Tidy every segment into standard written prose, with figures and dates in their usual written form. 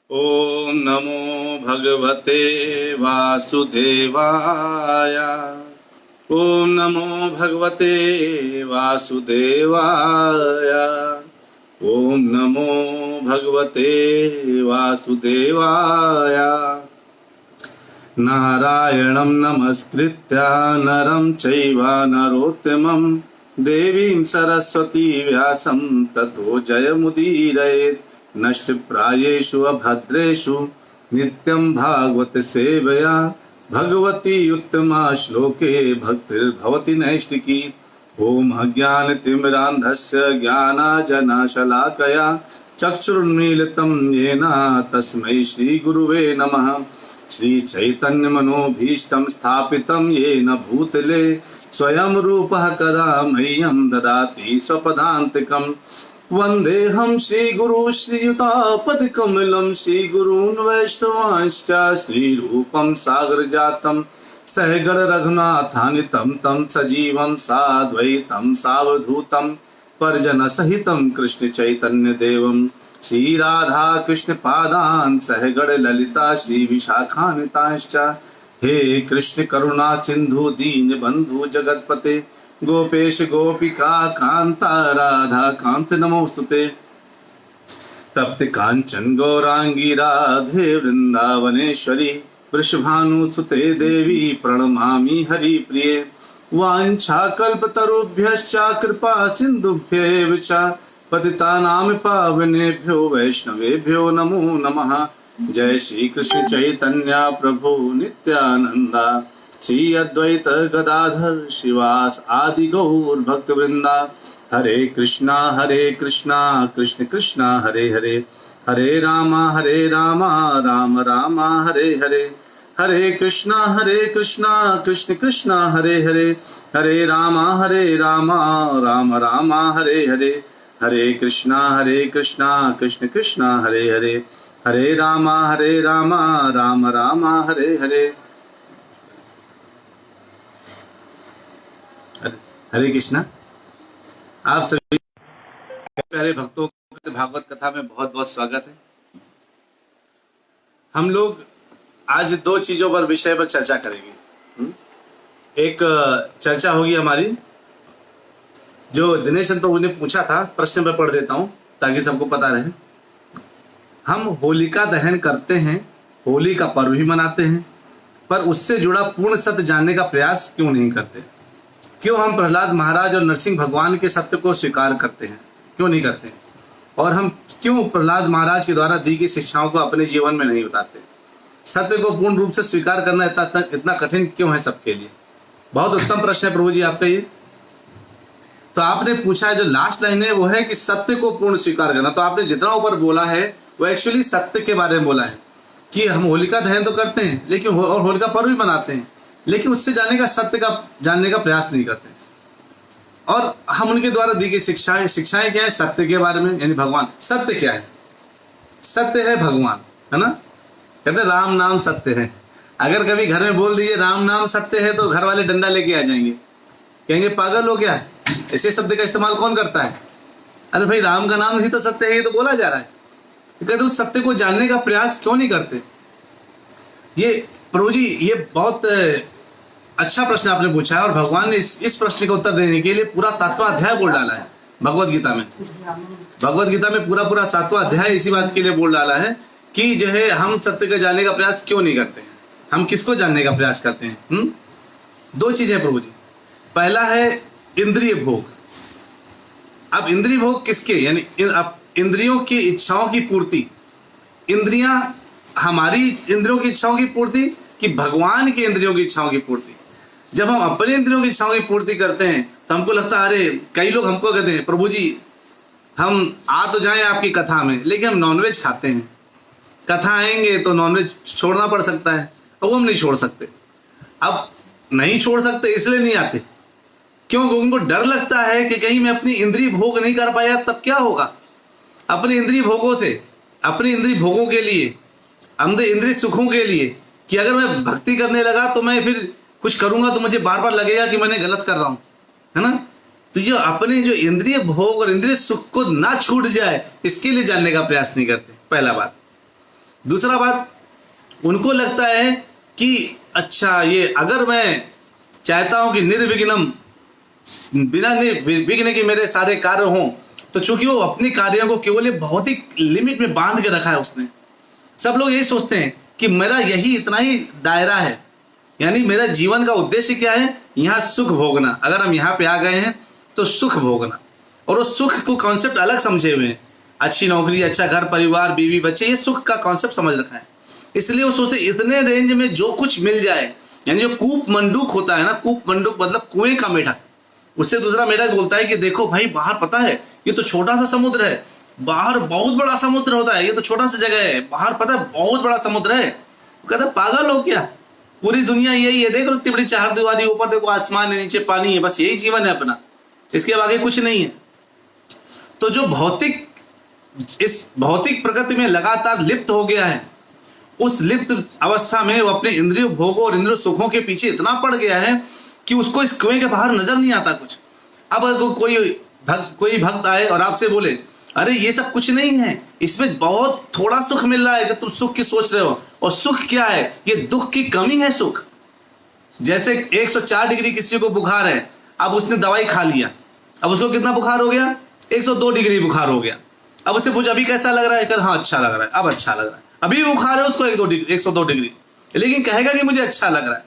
ओम नमो भगवते वासुदेवाय। ओम नमो भगवते वासुदेवाय। ओम नमो भगवते वासुदेवाय। नारायणं नमस्कृत्य नरं चैव नरोत्तमं देवीं सरस्वती व्यासं ततो जयमुदीरयेत्। नष्टप्रायेषु अभद्रेषु नित्यं भागवत सेवया भगवती उत्तमा श्लोके भक्तिर्भवति नैष्टिकी। ओम अज्ञानतिमिरान्धस्य ज्ञानाञ्जनशलाकया चक्षुरुन्मीलितं येन तस्मै श्रीगुरुवे नमः। श्रीचैतन्यमनोभीष्टं स्थापितं येन भूतले स्वयं रूपः कदा मह्यं ददाति स्वपदान्तिकं। वन्देऽहं श्रीगुरु श्रीयुतापदकमलं श्रीगुरून् वैष्णवांश्च श्रीरूपं सागरजातं सहगण रघुनाथान्वितं तं सजीवं साद्वैतं सावधूतं परिजनसहितं कृष्ण चैतन्य देवं श्री राधा कृष्ण पादान् सहगण ललिता श्री विशाखान्वितांश्च। हे कृष्ण करुणा सिंधु दीन बंधु जगतपते गोपेश गोपिका कांता राधा कांत नमोस्तुते। तप्त कांचन गौरांगी राधे वृंदावनेश्वरी वृषभानुसुते देवी प्रणमामि हरिप्रिये। वाञ्छाकल्पतरुभ्यश्च कृपा सिन्धुभ्येव च पतितानां पावनेभ्यो वैष्णवेभ्यो नमो नमः। जय श्री कृष्ण चैतन्य प्रभु नित्यानंदा श्री अद्वैत गदाधर शिवास आदि गौर भक्त वृंदा। हरे कृष्णा कृष्ण कृष्णा हरे हरे हरे राम राम राम हरे हरे। हरे कृष्णा कृष्ण कृष्णा हरे हरे हरे राम राम राम हरे हरे। हरे कृष्णा कृष्ण कृष्णा हरे हरे हरे राम राम राम हरे हरे। हरे कृष्णा। आप सभी प्यारे भक्तों को भागवत कथा में बहुत बहुत स्वागत है। हम लोग आज दो चीजों पर विषय पर चर्चा करेंगे। एक चर्चा होगी हमारी जो दिनेश प्रभु ने पूछा था, प्रश्न मैं पढ़ देता हूं ताकि सबको पता रहे। हम होलिका दहन करते हैं, होली का पर्व भी मनाते हैं, पर उससे जुड़ा पूर्ण सत्य जानने का प्रयास क्यों नहीं करते? क्यों हम प्रहलाद महाराज और नरसिंह भगवान के सत्य को स्वीकार करते हैं, क्यों नहीं करते? और हम क्यों प्रहलाद महाराज के द्वारा दी गई शिक्षाओं को अपने जीवन में नहीं उतारते? सत्य को पूर्ण रूप से स्वीकार करना इतना कठिन क्यों है सबके लिए? बहुत उत्तम प्रश्न है प्रभु जी आपका ये। तो आपने पूछा है, जो लास्ट लाइन है वो है कि सत्य को पूर्ण स्वीकार करना। तो आपने जितना ऊपर बोला है वो एक्चुअली सत्य के बारे में बोला है कि हम होलिका दहन तो करते हैं लेकिन और होलिका पर्व भी मनाते हैं, लेकिन उससे सत्य का जानने का प्रयास नहीं करते। और हम उनके द्वारा दी गई शिक्षाएं क्या है सत्य के बारे में, यानी भगवान। सत्य क्या है? सत्य है भगवान, है ना। कहते राम नाम सत्य है। अगर कभी घर में बोल दीजिए राम नाम सत्य है तो घर वाले डंडा लेके आ जाएंगे, कहेंगे पागल हो गया, ऐसे शब्द का इस्तेमाल कौन करता है? अरे भाई राम का नाम ही तो सत्य है, ये तो बोला जा रहा है। तो कहते उस सत्य को जानने का प्रयास क्यों नहीं करते? ये प्रभु जी ये बहुत अच्छा प्रश्न आपने पूछा है। और भगवान ने इस प्रश्न का उत्तर देने के लिए पूरा 7वां अध्याय बोल डाला है भगवत गीता में। भगवत गीता में पूरा 7वां अध्याय इसी बात के लिए बोल डाला है कि जो है हम सत्य को जानने का प्रयास क्यों नहीं करते हैं, हम किसको जानने का प्रयास करते हैं। दो चीजें प्रभु जी। पहला है इंद्रिय भोग। अब इंद्रिय भोग किसके, यानी इंद्रियों की इच्छाओं की पूर्ति। इंद्रियां हमारी इंद्रियों की इच्छाओं की पूर्ति कि भगवान की इंद्रियों की इच्छाओं की पूर्ति? जब हम अपने इंद्रियों की इच्छाओं की पूर्ति करते हैं तो हमको लगता है, अरे कई लोग हमको कहते हैं प्रभु जी हम आ तो जाएं आपकी कथा में लेकिन हम नॉनवेज खाते हैं, कथा आएंगे तो नॉनवेज छोड़ना पड़ सकता है, और वो हम नहीं छोड़ सकते। अब नहीं छोड़ सकते इसलिए नहीं आते, क्यों? उनको डर लगता है कि कहीं मैं अपनी इंद्रिय भोग नहीं कर पाया तब क्या होगा। अपने इंद्रिय भोगों से, अपने इंद्रिय भोगों के लिए, इंद्रिय सुखों के लिए, कि अगर मैं भक्ति करने लगा तो मैं फिर कुछ करूंगा तो मुझे बार बार लगेगा कि मैंने गलत कर रहा हूं, है ना। तो ये अपने जो इंद्रिय भोग और इंद्रिय सुख को ना छूट जाए इसके लिए जानने का प्रयास नहीं करते, पहला बात। दूसरा बात, उनको लगता है कि अच्छा ये अगर मैं चाहता हूं कि निर्विघ्नम, बिना विघ्न के मेरे सारे कार्य हों, तो चूंकि वो अपने कार्यों को केवल भौतिक लिमिट में बांध के रखा है उसने। सब लोग यही सोचते हैं कि मेरा यही इतना ही दायरा है, यानी मेरा जीवन का उद्देश्य क्या है, यहाँ सुख भोगना। अगर हम यहाँ पे आ गए हैं तो सुख भोगना, और वो सुख को कॉन्सेप्ट अलग समझे हुए हैं। अच्छी नौकरी, अच्छा घर परिवार, बीवी बच्चे, ये सुख का कॉन्सेप्ट समझ रखा है। इसलिए वो सोचते इतने रेंज में जो कुछ मिल जाए, यानी जो कूप मंडूक होता है ना, कूप मंडूक मतलब कुएं का मेढक, उससे दूसरा मेढक बोलता है कि देखो भाई बाहर पता है ये तो छोटा सा समुद्र है, बाहर बहुत बड़ा समुद्र होता है, ये तो छोटा सा जगह है, बाहर पता है बहुत बड़ा समुद्र है। वो कहता है पागल हो क्या, पूरी दुनिया यही है, देख लो इतनी बड़ी चार दीवारी, ऊपर देखो आसमान है, नीचे पानी है, बस यही जीवन है अपना, इसके आगे कुछ नहीं है। तो जो भौतिक, इस भौतिक प्रकृति में लगातार लिप्त हो गया है, उस लिप्त अवस्था में वो अपने इंद्रिय भोगों और इंद्रिय सुखों के पीछे इतना पड़ गया है कि उसको इस कुएं के बाहर नजर नहीं आता कुछ। अब अगर कोई भक्त आए और आपसे बोले अरे ये सब कुछ नहीं है, इसमें बहुत थोड़ा सुख मिल रहा है जो तुम सुख की सोच रहे हो, और सुख क्या है, ये दुख की कमी है सुख। जैसे 104 डिग्री किसी को बुखार है, अब उसने दवाई खा लिया, अब उसको कितना बुखार हो गया, 102 डिग्री बुखार हो गया। अब उससे पूछ अभी कैसा लग रहा है, कहता हाँ अच्छा लग रहा है, अब अच्छा लग रहा है। अभी बुखार है उसको 102 डिग्री, लेकिन कहेगा कि मुझे अच्छा लग रहा है।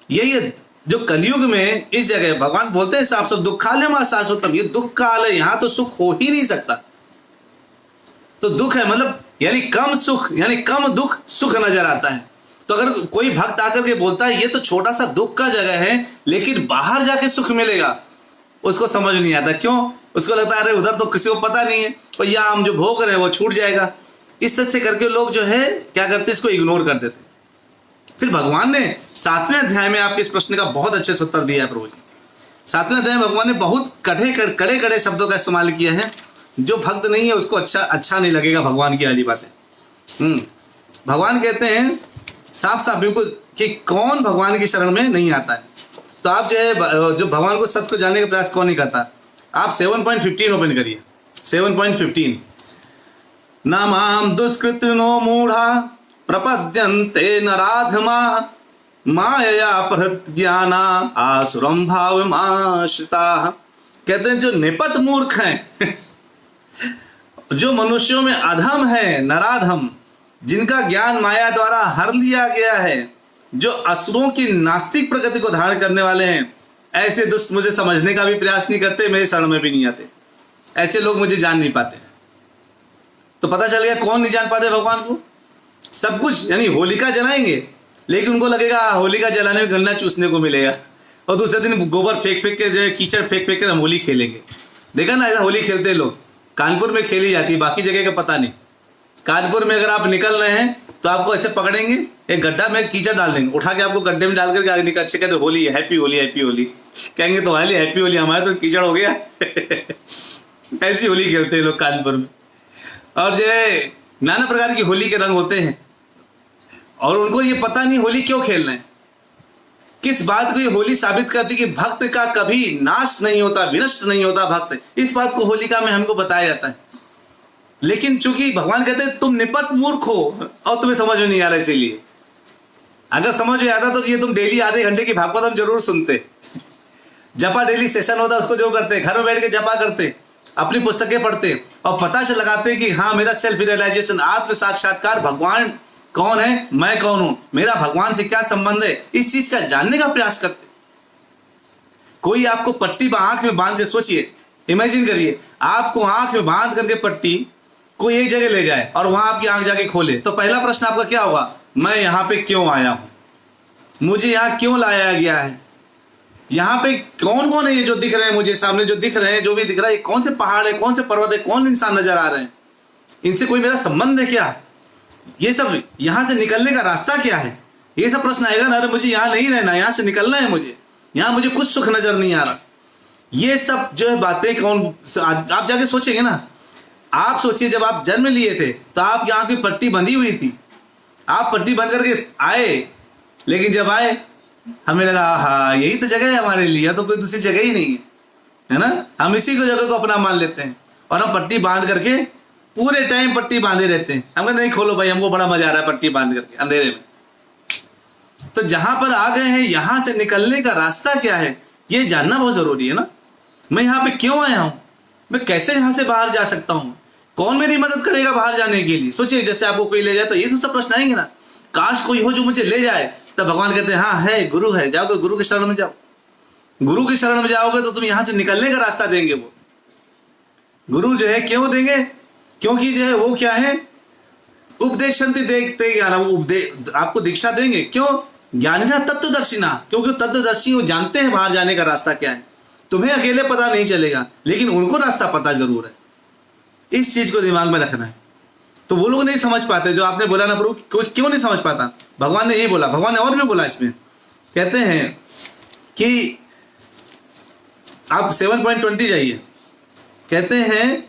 यही है जो कलयुग में इस जगह भगवान बोलते हैं साफ साफ, दुखालयम शाश्वतम, ये दुख का आलय, यहां तो सुख हो ही नहीं सकता। तो दुख है मतलब यानी कम सुख, यानी कम दुख सुख नजर आता है। तो अगर कोई भक्त आकर के बोलता है ये तो छोटा सा दुख का जगह है लेकिन बाहर जाके सुख मिलेगा, उसको समझ नहीं आता। क्यों? उसको लगता है अरे उधर तो किसी को पता नहीं है, और यहाँ हम जो भोग रहे हैं वो छूट जाएगा। इस तरह से करके लोग जो है क्या करते हैं, इसको इग्नोर कर देते। फिर भगवान ने 7वें अध्याय में आपके इस प्रश्न का बहुत अच्छे से उत्तर दिया है प्रभु जी। 7वें अध्याय में भगवान ने बहुत कड़े शब्दों का इस्तेमाल किया है। जो भक्त नहीं है उसको अच्छा नहीं लगेगा भगवान की वाली बातें। भगवान कहते हैं साफ साफ बिल्कुल कि कौन भगवान की शरण में नहीं आता है। तो आप जो है जो भगवान को सत्य को जानने का प्रयास कौन नहीं करता, आप 7.15 ओपन करिए। 7.15 नामाम दुष्कृतिनो मूढ़ा प्रपद्यन्ते नराधमा माया प्रहृत ज्ञाना आसुरम भावमाश्रिता। कहते हैं जो निपट मूर्ख हैं जो मनुष्यों में अधम है, नराधम, जिनका ज्ञान माया द्वारा हर लिया गया है, जो असुरों की नास्तिक प्रकृति को धारण करने वाले हैं, ऐसे दुष्ट मुझे समझने का भी प्रयास नहीं करते, मेरे शरण में भी नहीं आते। ऐसे लोग मुझे जान नहीं पाते। तो पता चल गया कौन नहीं जान पाते भगवान को। सब कुछ यानी होलिका जलाएंगे लेकिन उनको लगेगा होलिका जलाने में गन्ना चूसने को मिलेगा, और दूसरे दिन गोबर फेंक के जो है कीचड़ फेंक के हम होली खेलेंगे। देखा ना, ऐसा होली खेलते हैं लोग। कानपुर में खेली जाती है, बाकी जगह का पता नहीं। कानपुर में अगर आप निकल रहे हैं तो आपको ऐसे पकड़ेंगे, एक गड्ढा में कीचड़ डाल देंगे, उठा के आपको गड्ढे में डाल करके आगे निकल, अच्छे कहते होली, हैप्पी होली, हैप्पी होली। कहेंगे तो हाली हैप्पी होली, हमारे तो कीचड़ हो गया। ऐसी होली खेलते हैं लोग कानपुर में। और जो है नाना प्रकार की होली के रंग होते हैं, और उनको ये पता नहीं होली क्यों खेल रहे हैं। किस बात को ये होली साबित करती कि भक्त का कभी नाश नहीं होता, विनष्ट नहीं होता भक्त। इस बात को होलिका में हमको बताया जाता है। लेकिन चूंकि भगवान कहते हैं तुम निपट मूर्ख हो और तुम्हें समझ में नहीं आ रहा, इसीलिए अगर समझ में आता तो ये तुम डेली आधे घंटे की भागवतम जरूर सुनते। जपा डेली सेशन होता उसको जो करते, घर में बैठ के जपा करते, अपनी पुस्तकें पढ़ते और पता से लगाते कि हाँ मेरा सेल्फ रियलाइजेशन, आत्म साक्षात्कार, भगवान कौन है, मैं कौन हूं, मेरा भगवान से क्या संबंध है, इस चीज का जानने का प्रयास करते। कोई आपको पट्टी आंख में बांध के, सोचिए, इमेजिन करिए आपको आंख में बांध करके पट्टी कोई एक जगह ले जाए और वहां आपकी आंख जाके खोले, तो पहला प्रश्न आपका क्या होगा, मैं यहाँ पे क्यों आया हूं, मुझे यहाँ क्यों लाया गया है, यहाँ पे कौन कौन है ये जो दिख रहे हैं मुझे सामने, जो दिख रहे हैं, जो भी दिख रहा है, कौन से पहाड़ है, कौन से पर्वत है, कौन इंसान नजर आ रहे हैं, इनसे कोई मेरा संबंध है क्या, ये सब यहाँ से निकलने का रास्ता क्या है, ये सब प्रश्न आएगा ना। अरे मुझे यहाँ नहीं रहना, यहाँ से निकलना है मुझे, यहाँ मुझे कुछ सुख नजर नहीं आ रहा। ये सब जो है बातें कौन, आप जाके सोचेंगे ना। आप सोचिए जब आप जन्म लिए थे तो आप यहाँ की पट्टी बंधी हुई थी, आप पट्टी बंद करके आए, लेकिन जब आए हमें लगा हाँ यही तो जगह है हमारे लिए, तो कोई दूसरी जगह ही नहीं है, है ना। हम इसी को जगह को अपना मान लेते हैं और हम पट्टी बांध करके पूरे टाइम पट्टी बांधे रहते हैं। हम कहते नहीं खोलो भाई, हमको बड़ा मजा आ रहा है पट्टी बांध करके अंधेरे में। तो जहां पर आ गए हैं, यहां से निकलने का रास्ता क्या है ये जानना बहुत जरूरी है ना। मैं यहाँ पे क्यों आया हूं, मैं कैसे यहां से बाहर जा सकता हूं, कौन मेरी मदद करेगा बाहर जाने के लिए। सोचिए जैसे आपको कोई ले जाए तो ये तो सब प्रश्न आएंगे ना, काश कोई हो जो मुझे ले जाए। तब भगवान कहते हैं हाँ है, गुरु है, जाओगे गुरु के शरण में जाओ। गुरु की शरण में जाओगे तो तुम यहां से निकलने का रास्ता देंगे। वो गुरु जो है क्यों देंगे, क्योंकि जो है वो क्या है, उपदेशंति देखते ज्ञान, वो आपको दीक्षा देंगे। क्यों, ज्ञानिना तत्वदर्शिना, क्योंकि तत्वदर्शी वो जानते हैं बाहर जाने का रास्ता क्या है। तुम्हें अकेले पता नहीं चलेगा, लेकिन उनको रास्ता पता जरूर है। इस चीज को दिमाग में रखना है। तो वो लोग नहीं समझ पाते जो आपने बोला ना प्रभु, क्यों नहीं समझ पाता। भगवान ने यही बोला, भगवान ने और भी बोला इसमें, कहते हैं कि आप 7.20 जाइए, कहते हैं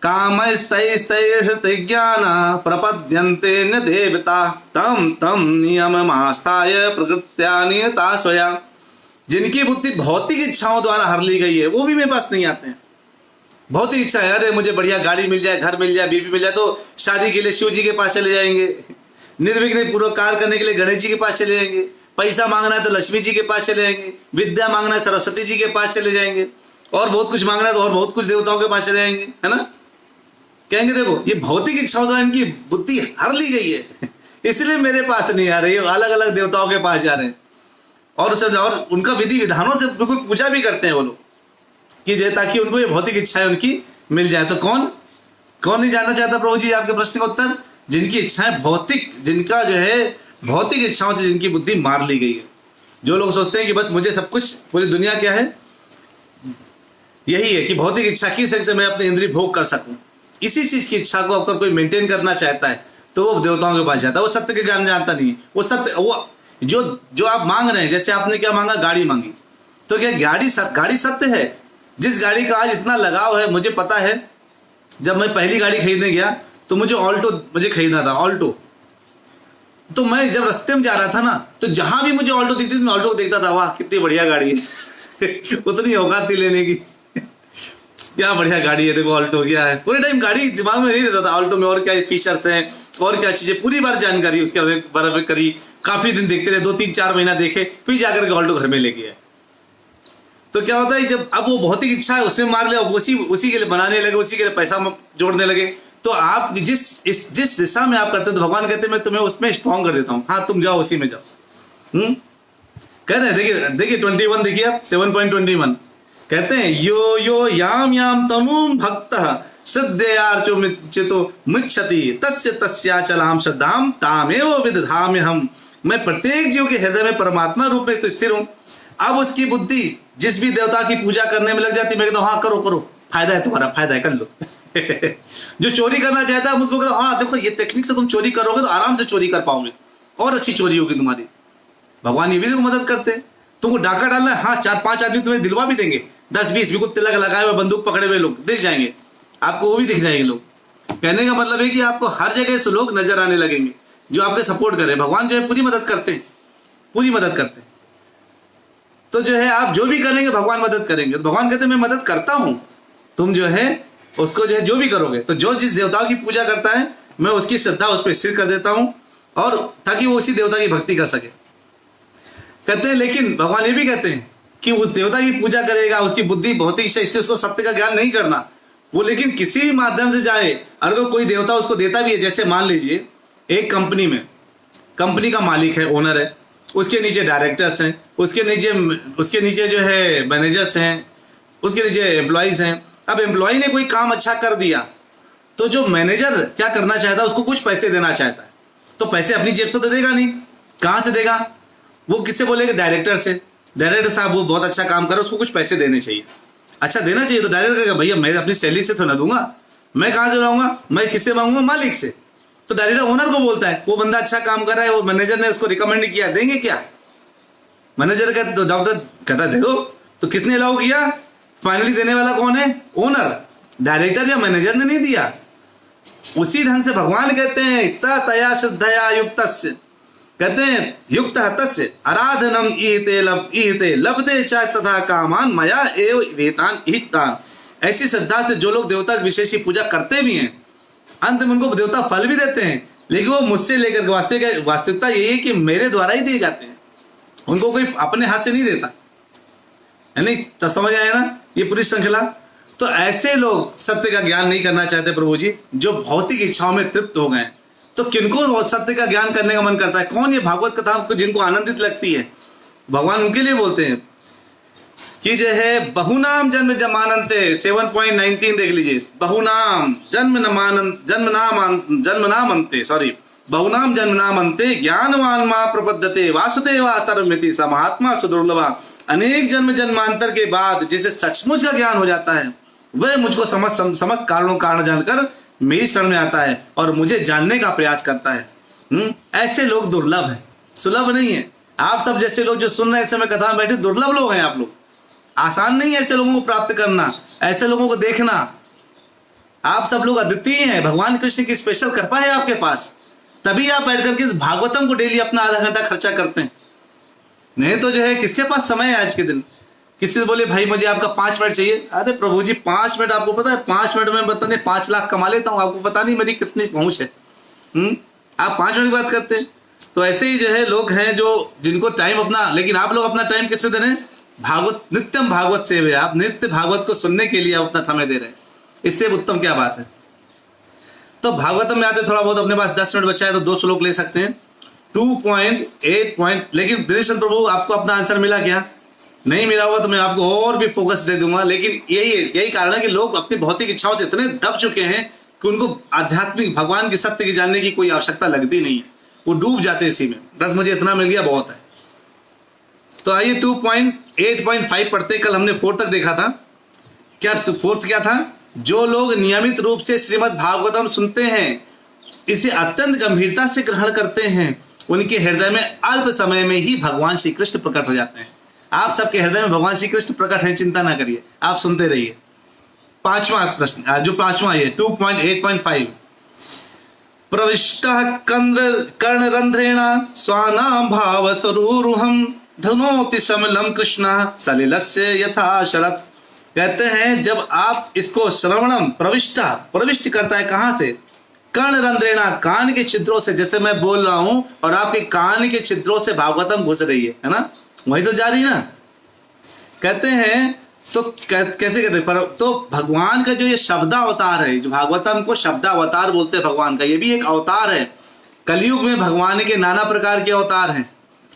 कामस्तैस्तैर्हृतज्ञान प्रपद्यन्ते न देवता तम तम नियममास्थाय प्रकृत्या नियता स्वया। जिनकी बुद्धि भौतिक इच्छाओं द्वारा हर ली गई है वो भी मेरे पास नहीं आते हैं। भौतिक इच्छा है, अरे मुझे बढ़िया गाड़ी मिल जाए, घर मिल जाए, बीबी मिल जाए तो शादी के लिए शिव जी के पास चले जाएंगे, निर्विघ्न पूर्वक कार्य करने के लिए गणेश जी के पास चले जाएंगे, पैसा मांगना है तो लक्ष्मी जी के पास चले जाएंगे, विद्या मांगना है सरस्वती जी के पास चले जाएंगे, और बहुत कुछ मांगना है तो और बहुत कुछ देवताओं के पास चले जाएंगे, है ना। कहेंगे देखो ये भौतिक इच्छाओं द्वारा इनकी बुद्धि हर ली गई है, इसलिए मेरे पास नहीं आ रही, अलग अलग देवताओं के पास जा रहे हैं। और उनका विधि विधानों से बिल्कुल पूजा भी करते हैं वो लोग, कि जो ताकि उनको ये भौतिक इच्छाएं उनकी मिल जाए। तो कौन नहीं जानना चाहता प्रभु जी आपके प्रश्न का उत्तर, जिनकी इच्छाएं भौतिक, जिनका जो है भौतिक इच्छाओं से जिनकी बुद्धि मार ली गई है। जो लोग सोचते हैं कि बस मुझे सब कुछ, पूरी दुनिया क्या है, यही है कि भौतिक इच्छा किस तरह से मैं अपने इंद्रिय भोग कर सकूं, इसी चीज की इच्छा को अगर कोई मेंटेन करना चाहता है तो वो देवताओं के पास जाता है। वो सत्य के ज्ञान जानता नहीं है, वो सत्य, वो जो आप मांग रहे हैं, जैसे आपने क्या मांगा, गाड़ी मांगी, तो क्या गाड़ी सत्य है। जिस गाड़ी का आज इतना लगाव है, मुझे पता है जब मैं पहली गाड़ी खरीदने गया तो मुझे ऑल्टो मुझे खरीदना था, ऑल्टो। तो मैं जब रास्ते में जा रहा था ना, तो जहां भी मुझे ऑल्टो दिखती थी मैं ऑल्टो को देखता था, वाह कितनी बढ़िया गाड़ी है उतनी औकात थी लेने की क्या बढ़िया गाड़ी है, देखो ऑल्टो क्या है। पूरे टाइम गाड़ी दिमाग में नहीं रहता था, ऑल्टो में और क्या फीचर्स हैं और क्या चीजें, पूरी बार जानकारी उसके बारे में करी, काफी दिन देखते रहे, 2-3-4 महीना देखे, फिर जाकर के ऑल्टो घर में लेके आए। तो क्या होता है, जब अब वो भौतिक इच्छा है उसमें मार ले, उसी के लिए बनाने लगे, उसी के लिए पैसा जोड़ने लगे, तो आप जिस दिशा में आप करते हैं, तो भगवान कहते हैं मैं तुम्हें उसमें स्ट्रॉन्ग कर देता हूँ, हाँ तुम जाओ उसी में जाओ। कह रहे हैं, देखिए 21 देखिए आप 7.21 कहते हैं यो यो याम याम तमुम भक्तः श्रद्धेयार्चो मुच्छति तस्य तस्याचलाम श्रद्धाम तामेव विदधाम्यहम्। मैं प्रत्येक जीव के हृदय में परमात्मा रूप में तो स्थिर हूं। अब उसकी बुद्धि जिस भी देवता की पूजा करने में लग जाती है, मैं कहता हूँ हाँ करो, फायदा है तुम्हारा, फायदा है, कर लो जो चोरी करना चाहता है मुझको कहता हाँ देखो ये टेक्निक से तुम चोरी करोगे तो आराम से चोरी कर पाओगे और अच्छी चोरी होगी तुम्हारी। भगवान ये भी तो मदद करते हैं। तुमको डाका डालना है, हाँ 4-5 आदमी तुम्हें दिलवा भी देंगे, 10-20 बिल्कुल तिलक लगाए हुए बंदूक पकड़े हुए लोग दिख जाएंगे आपको, वो भी दिख जाएंगे लोग। कहने का मतलब है कि आपको हर जगह से लोग नजर आने लगेंगे जो आपके सपोर्ट कर रहे हैं। भगवान जो है पूरी मदद करते हैं, पूरी मदद करते हैं। तो जो है आप जो भी करेंगे भगवान मदद करेंगे। तो भगवान कहते हैं मैं मदद करता हूं, तुम जो है उसको जो है जो भी करोगे, तो जो जिस देवता की पूजा करता है मैं उसकी श्रद्धा उस पर स्थिर कर देता हूं, और ताकि वो उसी देवता की भक्ति कर सके। कहते हैं लेकिन भगवान ये भी कहते हैं कि उस देवता की पूजा करेगा, उसकी बुद्धि भौतिक इच्छा, इसलिए उसको सत्य का ज्ञान नहीं करना वो, लेकिन किसी भी माध्यम से जाए, अगर कोई देवता उसको देता भी है, जैसे मान लीजिए एक कंपनी में, कंपनी का मालिक है, ओनर है, उसके नीचे डायरेक्टर्स हैं, उसके नीचे जो है मैनेजर्स हैं, उसके नीचे एम्प्लॉइज हैं। अब एम्प्लॉय ने कोई काम अच्छा कर दिया तो जो मैनेजर क्या करना चाहता है, उसको कुछ पैसे देना चाहता है, तो पैसे अपनी जेब से तो देगा नहीं, कहाँ से देगा, वो किससे बोलेगा, डायरेक्टर से। डायरेक्टर साहब वो बहुत अच्छा काम कर रहा है, उसको कुछ पैसे देने चाहिए, अच्छा देना चाहिए। तो डायरेक्टर कहेगा भैया मैं अपनी सैलरी से तो ना दूंगा, मैं कहाँ से लाऊंगा, मैं किससे मांगूंगा, मालिक से। तो डायरेक्टर ओनर को बोलता है वो बंदा अच्छा काम कर रहा है, वो मैनेजर ने उसको रिकमेंड किया, देंगे क्या। मैनेजर का तो डॉक्टर कहता दे दो, तो किसने अलाउ किया, फाइनली देने वाला कौन है, ओनर, डायरेक्टर या मैनेजर ने नहीं दिया। उसी ढंग से भगवान कहते हैं स तया श्रद्धया युक्तस्य, कहते हैं युक्त तस्य आराधनम ईहते लभते च तथा कामान मया एव वेतान इहितान। ऐसी श्रद्धा से जो लोग देवता की विशेष पूजा करते भी हैं, अंत में उनको देवता फल भी देते हैं, लेकिन वो मुझसे लेकर वास्तविकता यही है कि मेरे द्वारा ही दिए जाते हैं, उनको कोई अपने हाथ से नहीं देता है। नहीं, तब समझ आया ना ये पूरी श्रृंखला। तो ऐसे लोग सत्य का ज्ञान नहीं करना चाहते प्रभु जी, जो भौतिक इच्छाओं में तृप्त हो गए। तो किनको सत्य का ज्ञान करने का मन करता है? कौन ये भागवत कथा जिनको आनंदित लगती है, भगवान उनके लिए बोलते हैं कि जो है बहुनाम जन्म जमानंते 7.19 देख लीजिए, बहुनाम जन्म नाम सॉरी बहुनाम जन्म नाम अंते ज्ञानवान मां प्रपद्यते वासुदेवा सर्वमिति स महात्मा सुदुर्लभा। अनेक जन्म जन्मांतर के बाद जिसे सचमुच का ज्ञान हो जाता है, वह मुझको समस्त कारण जानकर मेरी शरण में आता है और मुझे जानने का प्रयास करता है। ऐसे लोग दुर्लभ हैं, सुलभ नहीं है। आप सब जैसे लोग जो सुन रहे हैं इस समय कथा में बैठे, दुर्लभ लोग हैं आप लोग। आसान नहीं है ऐसे लोगों को प्राप्त करना, ऐसे लोगों को देखना। आप सब लोग अद्वितीय हैं, भगवान कृष्ण की स्पेशल कृपा है आपके पास, तभी आप बैठ करके इस भागवतम को डेली अपना आधा घंटा खर्चा करते हैं। नहीं तो जो है किसके पास समय है आज के दिन? किसी से बोले भाई मुझे आपका 5 मिनट चाहिए, अरे प्रभु जी 5 मिनट, आपको पता है 5 मिनट में पता नहीं 5 लाख कमा लेता हूँ, आपको पता नहीं मेरी कितनी पहुंच है। आप 5 मिनट की बात करते हैं। तो ऐसे ही जो है लोग हैं जो जिनको टाइम अपना, लेकिन आप लोग अपना टाइम किस में दे रहे हैं? भागवत, नित्यम भागवत सेवे, आप नित्य भागवत को सुनने के लिए अपना समय दे रहे हैं, इससे उत्तम क्या बात है। तो भागवतम में आते थोड़ा बहुत, अपने पास 10 मिनट बचा है तो 2 श्लोक ले सकते हैं। 2.8 लेकिन दिनेश प्रभु आपको अपना आंसर मिला क्या? नहीं मिला होगा तो मैं आपको और भी फोकस दे दूंगा। लेकिन यही कारण है कि लोग अपनी भौतिक इच्छाओं से इतने दब चुके हैं कि उनको आध्यात्मिक भगवान की सत्य की जानने की कोई आवश्यकता लगती नहीं है, वो डूब जाते हैं इसी में, बस मुझे इतना मिल गया बहुत है। तो आइए 2.8.5 पढ़ते। कल हमने 4 तक देखा था। क्या 4 क्या था? जो लोग नियमित रूप से श्रीमद् भागवतम सुनते हैं, इसे अत्यंत गंभीरता से ग्रहण करते हैं, उनके हृदय में अल्प समय में ही भगवान श्री कृष्ण प्रकट हो जाते हैं। आप सबके हृदय में भगवान श्री कृष्ण प्रकट हैं, चिंता ना करिए, आप सुनते रहिए। 5वां प्रश्न, जो 5वां है 2.8.5, प्रविष्टः कर्णरंध्रेण स्वानां भाव स्वरूरुहं धनोति समलम कृष्ण सलिलस्य यथा शरत। कहते हैं जब आप इसको श्रवणम प्रविष्ट करता है, कहां से? कर्णरंध्रेणा, कान के छिद्रों से, जैसे मैं बोल रहा हूं और आपके कान के छिद्रों से भागवतम घुस रही है ना, वहीं से जा रही ना। कहते हैं तो कैसे कहते हैं? तो भगवान का जो ये शब्दावतार है, जो भागवतम को शब्दावतार बोलते हैं भगवान का, ये भी एक अवतार है। कलयुग में भगवान के नाना प्रकार के अवतार हैं।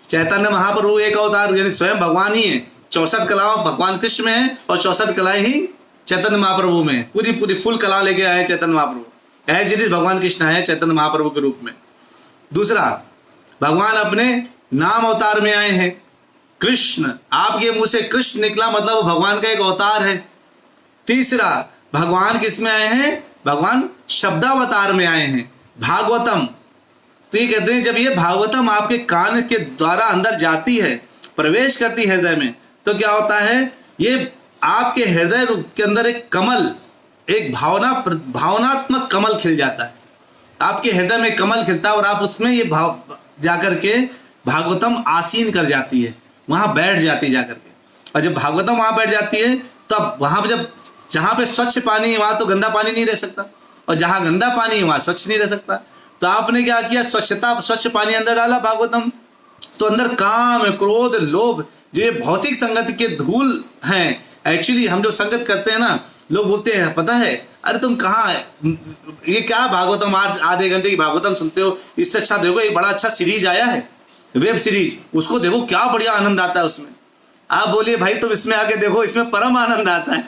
चैतन्य महाप्रभु एक अवतार, यानी स्वयं भगवान ही है। 64 कलाएं भगवान कृष्ण में है और 64 कलाएं ही चैतन्य महाप्रभु में, पूरी फुल कला लेके आए चैतन्य महाप्रभु। ऐसे ही भगवान कृष्ण है चैतन्य महाप्रभु के रूप में। दूसरा, भगवान अपने नाम अवतार में आए हैं। कृष्ण, आपके मुंह से कृष्ण निकला मतलब भगवान का एक अवतार है। तीसरा, भगवान किस में आए हैं? भगवान शब्दावतार में आए हैं। भागवतम, तो ये कहते हैं जब ये भागवतम आपके कान के द्वारा अंदर जाती है, प्रवेश करती है हृदय में, तो क्या होता है? ये आपके हृदय के अंदर एक कमल, एक भावनात्मक कमल खिल जाता है। आपके हृदय में कमल खिलता है और आप उसमें ये भाव जाकर के भागवतम आसीन कर जाती है, वहां बैठ जाती है जाकर के। और जब भागवतम वहां बैठ जाती है तो अब वहां पर जब जहां पे स्वच्छ पानी है वहां तो गंदा पानी नहीं रह सकता, और जहां गंदा पानी है वहां स्वच्छ नहीं रह सकता। तो आपने क्या किया? स्वच्छ पानी अंदर डाला भागवतम, तो अंदर काम, क्रोध, लोभ, जो ये भौतिक संगति के धूल हैं। एक्चुअली हम जो संगत करते हैं ना, लोग बोलते हैं पता है, अरे तुम कहाँ, ये क्या भागवतम आधे घंटे की भागवतम सुनते हो, इससे अच्छा देखो एक बड़ा अच्छा सीरीज आया है, वेब सीरीज, उसको देखो क्या बढ़िया आनंद आता है उसमें। आप बोलिए भाई तुम इसमें आके देखो, इसमें परम आनंद आता है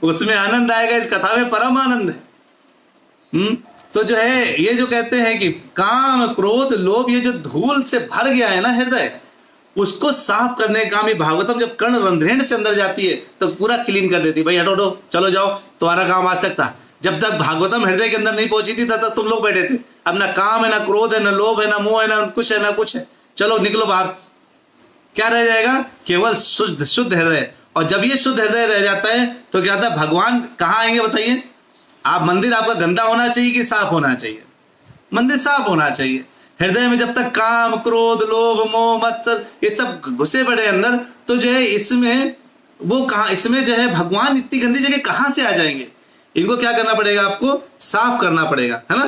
उसमें आनंद आएगा, इस कथा में परम आनंद है। तो जो है ये जो कहते हैं कि काम, क्रोध, लोभ, ये जो धूल से भर गया है ना हृदय, उसको साफ करने का काम ये भागवतम जब कर्ण रंध्रेण से अंदर जाती है तो पूरा क्लीन कर देती है। भाई हटो हटो, चलो जाओ, तुम्हारा काम आज तक था। जब तक भागवतम हृदय के अंदर नहीं पहुंची थी तब तक तुम लोग बैठे थे। अब ना काम है, ना क्रोध है, ना लोभ है, ना मोह है, ना कुछ है, ना कुछ है। चलो निकलो बाहर, क्या रह जाएगा? केवल शुद्ध हृदय। और जब ये शुद्ध हृदय रह जाता है तो क्या होता है? भगवान कहाँ आएंगे बताइए? आप मंदिर आपका गंदा होना चाहिए कि साफ होना चाहिए? मंदिर साफ होना चाहिए। हृदय में जब तक काम, क्रोध, लोभ, मोह, मत्सर ये सब घुसे पड़े अंदर, तो जो है इसमें वो कहाँ, इसमें जो है भगवान इतनी गंदी जगह कहाँ से आ जाएंगे? इनको क्या करना पड़ेगा, आपको साफ करना पड़ेगा, है ना।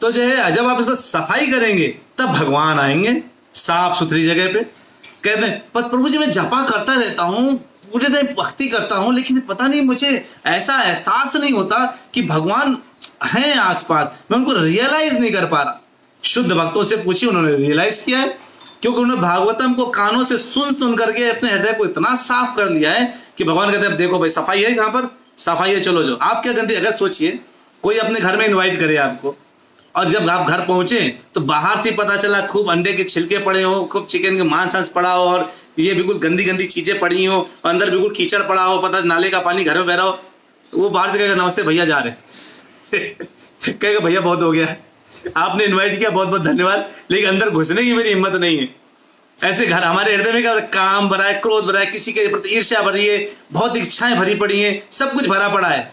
तो जो है जब आप इसको सफाई करेंगे तब भगवान आएंगे साफ सुथरी जगह पे। कहते हैं पर प्रभु जी मैं जपा करता रहता हूँ, पूरे टाइम भक्ति करता हूँ, लेकिन पता नहीं मुझे ऐसा एहसास नहीं होता कि भगवान हैं आसपास, मैं उनको रियलाइज नहीं कर पा रहा। शुद्ध भक्तों से पूछिए, उन्होंने रियलाइज किया है, क्योंकि उन्होंने भागवतम को कानों से सुन करके अपने हृदय को इतना साफ कर लिया है कि भगवान कहते हैं देखो भाई सफाई है, यहाँ पर सफाई है, चलो जो आप क्या गंदी। अगर सोचिए कोई अपने घर में इन्वाइट करे आपको, और जब आप घर पहुंचे तो बाहर से पता चला खूब अंडे के छिलके पड़े हो, खूब चिकन के मांस पड़ा हो, और ये बिल्कुल गंदी गंदी चीजें पड़ी हो, अंदर बिल्कुल कीचड़ पड़ा हो, पता नाले का पानी घर में बह रहा हो, वो बाहर से कहेगा नमस्ते भैया जा रहे कहेगा भैया बहुत हो गया, आपने इन्वाइट किया बहुत बहुत धन्यवाद, लेकिन अंदर घुसने की मेरी हिम्मत नहीं है। ऐसे घर हमारे हृदय में क्या काम भरा है, क्रोध भरा है, किसी के प्रति ईर्ष्या भरी है, बहुत इच्छाएं भरी पड़ी है, सब कुछ भरा पड़ा है,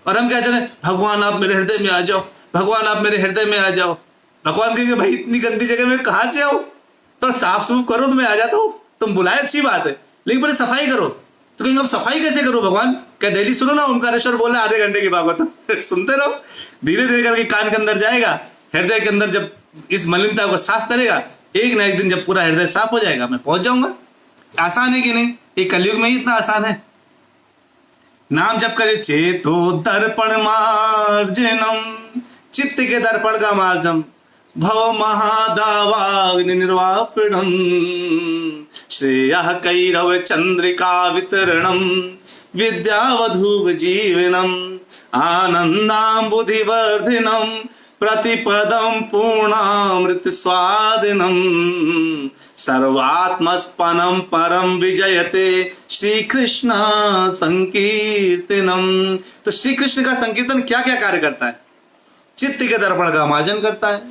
और हम क्या चाह रहे हैं, भगवान आप मेरे हृदय में आ जाओ, भगवान आप मेरे हृदय में आ जाओ। भगवान कहेंगे भाई इतनी गंदी जगह में कहां से आओ, तो साफ सुफ करो तो मैं आ जाता हूँ, तुम बुलाए अच्छी बात है, लेकिन पहले सफाई करो। तो कहेंगे अब सफाई कैसे करो भगवान, क्या डेली सुनो ना ओमकारेश्वर बोला आधे घंटे की भागवत सुनते रहो, धीरे धीरे करके कान के अंदर जाएगा, हृदय के अंदर जब इस मलिनता को साफ करेगा, एक ना एक दिन जब पूरा हृदय साफ हो जाएगा मैं पहुंच जाऊंगा। आसान है कि नहीं, ये कलयुग में ही इतना आसान है। नाम जप करे चेतो दर्पण मार्जनम, चित्त के दर्पण का मार्जम, भव महादावाग्नि निर्वापणम, श्रेयः कैरव चंद्रिका वितरणम, विद्यावधूव जीवनम, आनंदाम्बुधिवर्धिनम, प्रतिपदम पूर्णामृत स्वादिनम, सर्वात्मस्पनम परम विजयते श्री कृष्ण संकीर्तनम। तो श्री कृष्ण का संकीर्तन क्या क्या कार्य करता है, चित्त के दर्पण का मार्जन करता है,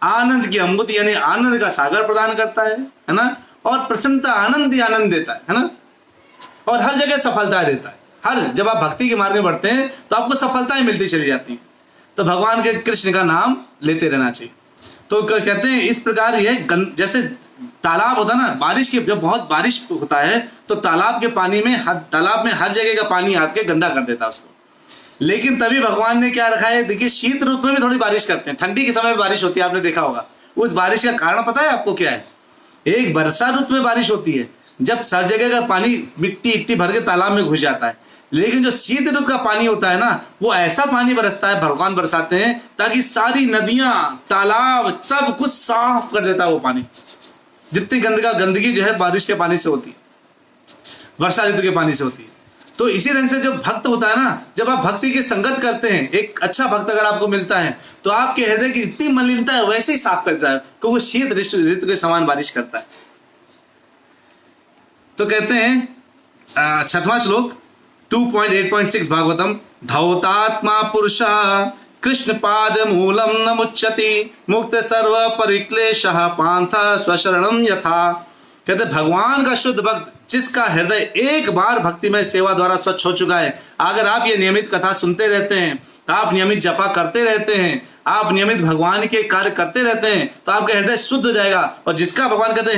आनंद की अमृत यानी आनंद का सागर प्रदान करता है ना, और प्रसन्नता आनंद ही आनंद देता है ना, और हर जगह सफलता देता है। हर जब आप भक्ति के मार्ग में बढ़ते हैं तो आपको सफलताएं मिलती चली जाती हैं। तो भगवान के कृष्ण का नाम लेते रहना चाहिए। तो कहते हैं इस प्रकार ये जैसे तालाब होता है ना, बारिश की जब बहुत बारिश होता है तो तालाब के पानी में हर जगह का पानी आके गंदा कर देता है उसको, लेकिन तभी भगवान ने क्या रखा है, देखिए शीत ऋतु में भी थोड़ी बारिश करते हैं, ठंडी के समय में बारिश होती है, आपने देखा होगा। उस बारिश का कारण पता है आपको क्या है, एक वर्षा ऋतु में बारिश होती है जब हर जगह का पानी मिट्टी भर के तालाब में घुस जाता है, लेकिन जो शीत ऋतु का पानी होता है ना, वो ऐसा पानी बरसता है, भगवान बरसाते हैं ताकि सारी नदियां तालाब सब कुछ साफ कर देता है वो पानी। जितनी गंदगी जो है बारिश के पानी से होती है, वर्षा ऋतु के पानी से होती है। तो इसी रंग से जो भक्त होता है ना, जब आप भक्ति की संगत करते हैं, एक अच्छा भक्त अगर आपको मिलता है तो आपके हृदय की इतनी मलिनता है वैसे ही साफ करता है, क्योंकि वो शीत ऋतु के समान बारिश करता है। तो कहते हैं छठवां श्लोक 2.8.6 भागवतम, धौतात्मा पुरुषा कृष्ण पाद मूलम न मुच्यति, मुक्त सर्व परिक्लेशः पांथा स्वशरणम यथा। कहते भगवान का शुद्ध भक्त जिसका हृदय एक बार भक्तिमय सेवा द्वारा स्वच्छ हो चुका है, अगर आप ये नियमित कथा सुनते रहते हैं, आप नियमित जपा करते रहते हैं, आप नियमित भगवान के कार्य करते रहते हैं, तो आपका हृदय शुद्ध हो जाएगा। और जिसका भगवान कहते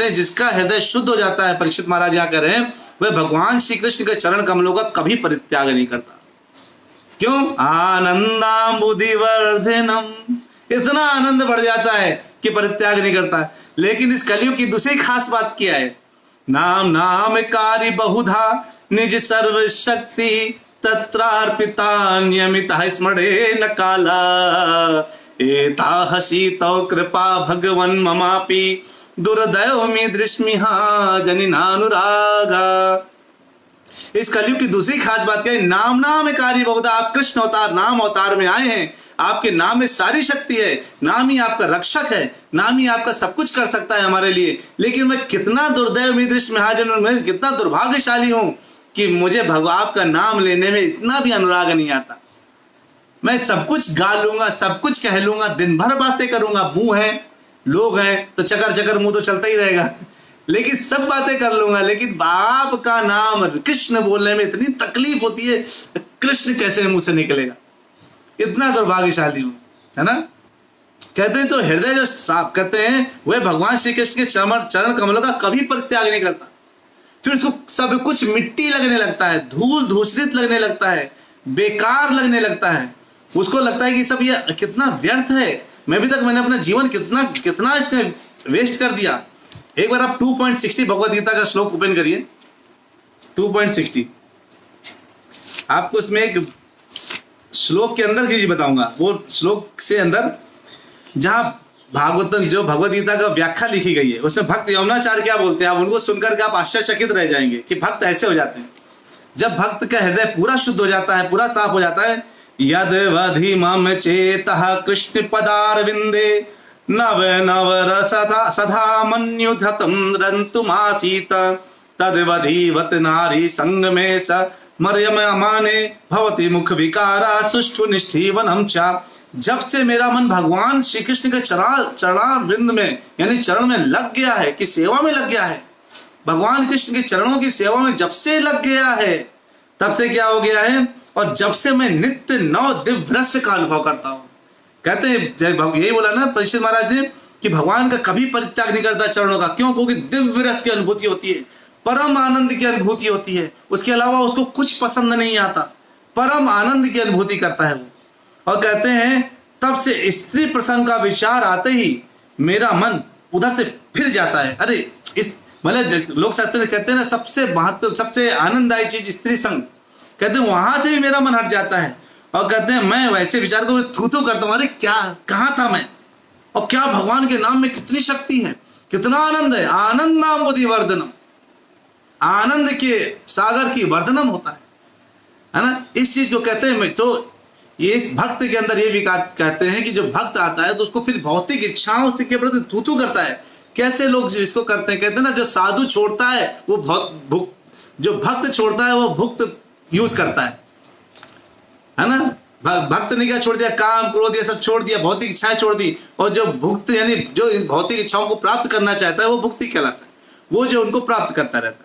हैं जिसका हृदय शुद्ध हो जाता है, परीक्षित महाराज यहाँ कह रहे हैं, वह भगवान श्री कृष्ण के चरण कमलों का कभी परित्याग नहीं करता। क्यों? आनंदाम्बुधिवर्धिनम, इतना आनंद बढ़ जाता है कि परित्याग नहीं करता। लेकिन इस कलयुग की दूसरी खास बात क्या है, नाम नामकारी बहुधा निज सर्व शक्ति तत्रार्पिता नियमिता स्मरे न काला, एता हसीतो कृपा भगवन ममापि दुर्दैवमी दृश्मिहा जनिनानुरागा। इस कलयुग की दूसरी खास बात क्या है, नाम नामकारी बहुधा, आप कृष्ण अवतार नाम अवतार में आए हैं, आपके नाम में सारी शक्ति है, नाम ही आपका रक्षक है, नाम ही आपका सब कुछ कर सकता है हमारे लिए। लेकिन मैं कितना दुर्दैव दृश्य महाजन, मैं कितना दुर्भाग्यशाली हूं कि मुझे भगवान का नाम लेने में इतना भी अनुराग नहीं आता। मैं सब कुछ गा लूंगा, सब कुछ कह लूंगा, दिन भर बातें करूंगा, मुंह है, लोग हैं तो चकर चकर मुंह तो चलता ही रहेगा, लेकिन सब बातें कर लूंगा, लेकिन बाप का नाम कृष्ण बोलने में इतनी तकलीफ होती है, कृष्ण कैसे मुंह से निकलेगा, इतना दुर्भाग्यशाली हूं, है ना। कहते हैं तो हृदय जो साफ कहते हैं वह भगवान श्री कृष्ण के चरण कमलों का कभी परित्याग नहीं करता। फिर उसको सब कुछ मिट्टी लगने लगता है, धूल धूसरित लगने लगता है, बेकार लगने लगता है, उसको लगता है कि सब ये कितना व्यर्थ है, मैं भी तक मैंने अपना जीवन कितना इसमें वेस्ट कर दिया। एक बार आप 2.60 भगवद गीता का श्लोक ओपन करिए, 2.60। आपको इसमें एक श्लोक के अंदर चीज बताऊंगा, वो श्लोक से अंदर जहां भागवतम जो भगवद गीता का व्याख्या लिखी गई है उसमें भक्त यमुनाचार्य क्या बोलते हैं, आप उनको सुनकर के आप आश्चर्यचकित रह जाएंगे कि भक्त ऐसे हो जाते हैं। जब भक्त का हृदय पूरा शुद्ध हो जाता है, पूरा साफ हो जाता है, यद वधि मम चेतः कृष्ण पदारविंदे नव नव रसधा सधा मन्युधतम रंतुमासीत तद्वधीवत नारी संग में स मरियम अमाने भवति मुख विकारा सुष्ठु निष्ठीवनम चा। जब से मेरा मन भगवान श्री कृष्ण के चरणारविंद में यानी चरण में लग गया है, कि सेवा में लग गया है, भगवान कृष्ण के चरणों की सेवा में जब से लग गया है, तब से क्या हो गया है, और जब से मैं नित्य नौ दिव्य रस का अनुभव करता हूं। कहते हैं यही बोला ना परीक्षित महाराज ने कि भगवान का कभी परित्याग नहीं करता चरणों का। क्यों? क्योंकि दिव्य रस की अनुभूति होती है, परम आनंद की अनुभूति होती है, उसके अलावा उसको कुछ पसंद नहीं आता, परम आनंद की अनुभूति करता है वो। और कहते हैं तब से स्त्री प्रसंग का विचार आते ही मेरा मन उधर से फिर जाता है। अरे इस मतलब लोग कहते हैं ना सबसे महत्व सबसे आनंददायी चीज स्त्री संग, कहते हैं वहां से भी मेरा मन हट जाता है। और कहते हैं मैं वैसे विचार को थू करता हूँ, अरे क्या कहाँ था मैं, और क्या भगवान के नाम में कितनी शक्ति है, कितना आनंद है। आनंद नाम बुद्धि वर्धनम, आनंद के सागर की वर्धनम होता है ना। इस चीज को कहते हैं। तो ये इस भक्त के अंदर ये भी कहते हैं कि जो भक्त आता है तो उसको फिर भौतिक इच्छाओं से के प्रति थू करता है। कैसे लोग इसको करते हैं, कहते हैं ना जो साधु छोड़ता है वो जो भक्त छोड़ता है वो भुक्त यूज करता है ना। भक्त ने क्या छोड़ दिया, काम क्रोध ये सब छोड़ दिया, भौतिक इच्छाएं छोड़ दी, और जो भुक्त यानी जो इन भौतिक इच्छाओं को प्राप्त करना चाहता है वो भुक्ति कहलाता है, वो जो उनको प्राप्त करता रहता है।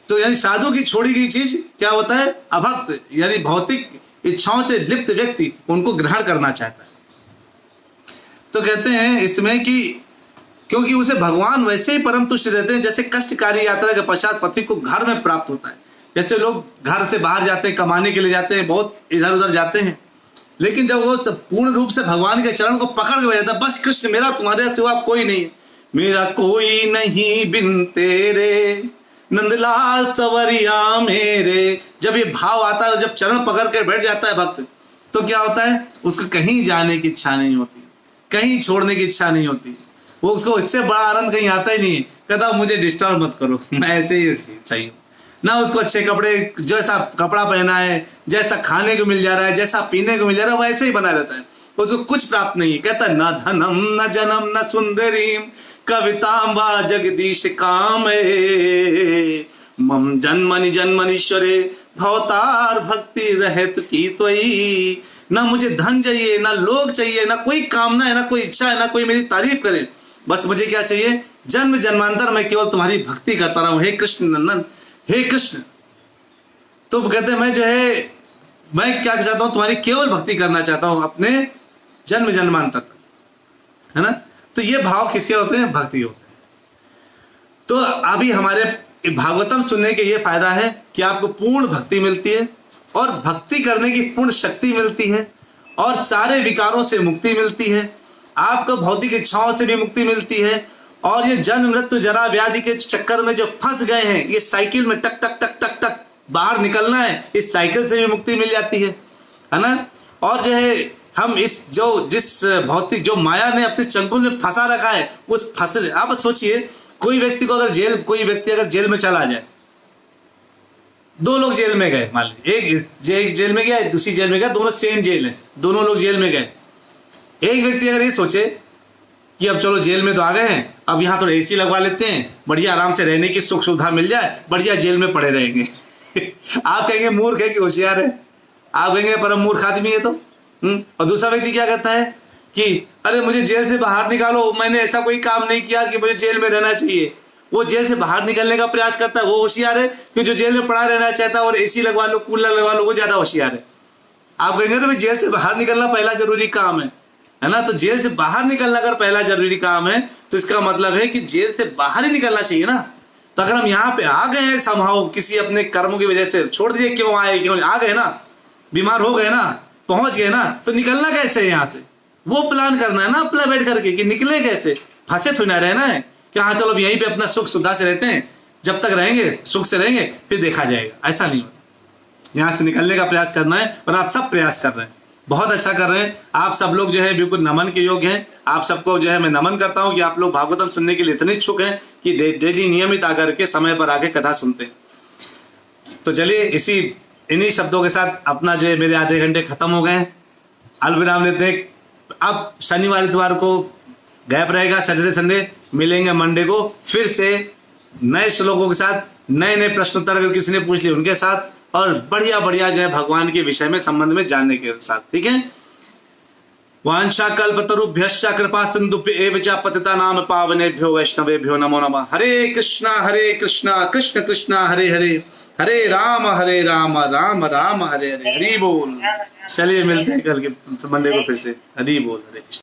तो यानी साधु की छोड़ी गई चीज क्या होता है, अभक्त यानी भौतिक इच्छाओं से लिप्त व्यक्ति उनको ग्रहण करना चाहता है। तो कहते हैं इसमें कि क्योंकि उसे भगवान वैसे ही परम तुष्ट देते हैं जैसे कष्टकारी यात्रा के पश्चात पति को घर में प्राप्त होता है। जैसे लोग घर से बाहर जाते हैं, कमाने के लिए जाते हैं, बहुत इधर उधर जाते हैं, लेकिन जब वो पूर्ण रूप से भगवान के चरण को पकड़ के बैठ जाता है, बस कृष्ण मेरा तुम्हारे सिवा कोई नहीं, मेरा कोई नहीं बिन तेरे नंदलाल सवरिया मेरे, जब ये भाव आता है, जब चरण पकड़ के बैठ जाता है भक्त, तो क्या होता है, उसको कहीं जाने की इच्छा नहीं होती, कहीं छोड़ने की इच्छा नहीं होती। वो उसको इससे बड़ा आनंद कहीं आता ही नहीं। कहता मुझे डिस्टर्ब मत करो, मैं ऐसे ही सही हूँ ना। उसको अच्छे कपड़े, जैसा कपड़ा पहना है, जैसा खाने को मिल जा रहा है, जैसा पीने को मिल जा रहा है, वैसे ही बना रहता है, उसको कुछ प्राप्त नहीं है। कहता न धनम न जनम न सुंदरीम कविताम वा जगदीश काम मम जन्मनि जन्मनीश्वरे भवतार भक्ति रहत की त्वयि। ना मुझे धन चाहिए, ना लोग चाहिए, ना कोई कामना है, ना कोई इच्छा है, ना कोई मेरी तारीफ करे, बस मुझे क्या चाहिए, जन्म जन्मांतर मैं केवल तुम्हारी भक्ति करता रहा हूं, हे कृष्ण नंदन, हे कृष्ण। तो कहते हैं मैं जो है मैं क्या चाहता हूं, तुम्हारी केवल भक्ति करना चाहता हूं अपने जन्म जन्मांतर तक, है ना। तो ये भाव किसके होते हैं, भक्ति होते हैं। तो अभी हमारे भागवतम सुनने के ये फायदा है कि आपको पूर्ण भक्ति मिलती है, और भक्ति करने की पूर्ण शक्ति मिलती है, और सारे विकारों से मुक्ति मिलती है, आपको भौतिक इच्छाओं से भी मुक्ति मिलती है, और ये जन्म मृत्यु जरा व्याधि के चक्कर में जो फंस गए हैं, ये साइकिल में टक टक टक टक टक बाहर निकलना है, इस साइकिल से भी मुक्ति मिल जाती है ना। और जो है हम जिस भौतिक जो माया ने अपने चंगुल में फंसा रखा है, उस फंसे, आप सोचिए कोई व्यक्ति अगर जेल में चला जाए, दो लोग जेल में गए, मान लीजिए एक जेल में गया, दूसरी जेल में गया, दोनों सेम जेल है, दोनों लोग जेल में गए। एक व्यक्ति अगर ये सोचे कि अब चलो जेल में तो आ गए हैं, अब यहाँ थोड़ा एसी लगवा लेते हैं, बढ़िया आराम से रहने की सुख सुविधा मिल जाए, बढ़िया जेल में पड़े रहेंगे आप कहेंगे मूर्ख है कि होशियार है, आप कहेंगे परम मूर्ख आदमी है। तो और दूसरा व्यक्ति क्या कहता है कि अरे मुझे जेल से बाहर निकालो, मैंने ऐसा कोई काम नहीं किया कि मुझे जेल में रहना चाहिए। वो जेल से बाहर निकलने का प्रयास करता है, वो होशियार है, क्योंकि जो जेल में पड़ा रहना चाहता है और एसी लगवा लो, कूलर लगवा लो, वो ज्यादा होशियार है। आप कहेंगे तो जेल से बाहर निकलना पहला जरूरी काम है ना। तो जेल से बाहर निकलना अगर पहला जरूरी काम है, तो इसका मतलब है कि जेल से बाहर ही निकलना चाहिए ना। तो अगर हम यहाँ पे आ गए हैं समहाउ किसी अपने कर्मों की वजह से, छोड़ दीजिए क्यों आए, क्यों आ गए ना, बीमार हो गए ना, पहुंच गए ना, तो निकलना कैसे है यहाँ से, वो प्लान करना है ना अपना बैठ करके कि निकले कैसे, फंसे थोड़ी ना रहना है कि हाँ चलो अब यहीं पे अपना सुख सुविधा से रहते हैं, जब तक रहेंगे सुख से रहेंगे फिर देखा जाएगा। ऐसा नहीं होता, यहाँ से निकलने का प्रयास करना है और आप सब प्रयास कर रहे हैं, बहुत अच्छा कर रहे हैं। आप सब लोग जो है बिल्कुल नमन के योग्य हैं। आप सबको जो है मैं नमन करता हूँ कि आप लोग भागवतम सुनने के लिए इतने इच्छुक हैं कि डेली नियमित आकर के समय पर आके कथा सुनते हैं। तो चलिए इन्हीं शब्दों के साथ अपना जो है मेरे आधे घंटे खत्म हो गए हैं, अलविराम लेते हैं। अब शनिवार इतवार को गैप रहेगा, सैटरडे संडे मिलेंगे, मंडे को फिर से नए श्लोकों के साथ, नए नए प्रश्न उत्तर अगर किसी ने पूछ लिए उनके साथ, और बढ़िया बढ़िया जो है भगवान के विषय में संबंध में जानने के साथ, ठीक है। वांछा कल्पतरुभ्यश्च कृपा सिंधुभ्य एव च पतितानां पावनेभ्यो वैष्णवेभ्यो नमो नमः। हरे कृष्णा कृष्ण कृष्णा हरे हरे, हरे राम राम राम हरे हरे। हरि बोल। चलिए मिलते हैं कल के मंडे को फिर से। हरि बोल। हरे कृष्ण।